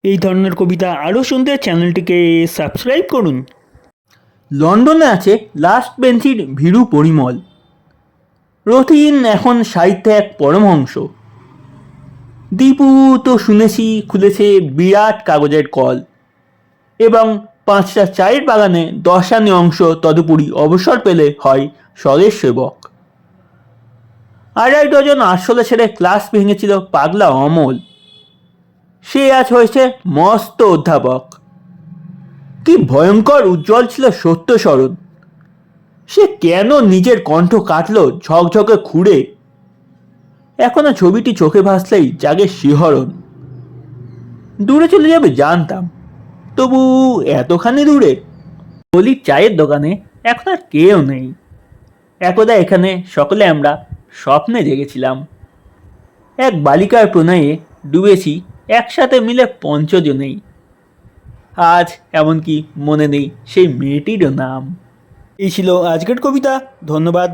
এই ধরনের কবিতা আরও শুনতে চ্যানেলটিকে সাবস্ক্রাইব করুন। লন্ডনে আছে লাস্ট বেঞ্চির ভীরু পরিমল। রথীন এখন সাহিত্যে এক পরমহংস। দীপু তো শুনেছি খুলেছে বিরাট কাগজের কল, এবং 5টা চায়ের বাগানে 10 আনে অংশ তদুপরি অবসর পেলে হয় স্বদেশ সেবক। 2.5 ডজন আরশোলা ছেড়ে ক্লাস ভেঙেছিল পাগলা অমল, সে আজ হয়েছে মস্ত অধ্যাপক। কি ভয়ঙ্কর উজ্জ্বল ছিল সত্য স্মরণ, সে কেন নিজের কণ্ঠ কাটল ঝকঝকে খুঁড়ে। এখনো ছবিটি চোখে ভাসলেই জাগে শিহরণ। দূরে চলে যাবে জানতাম, তবু এতখানি দূরে। গলির চায়ের দোকানে এখন আর কেউ নেই। একদা এখানে সকলে আমরা স্বপ্নে জেগেছিলাম। এক বালিকার প্রণয়ে ডুবেছি একসাথে মিলে 5 জনেই। আজ এমনকি মনে নেই সেই মেয়েটিরও নাম। এই ছিল আজকের কবিতা। ধন্যবাদ।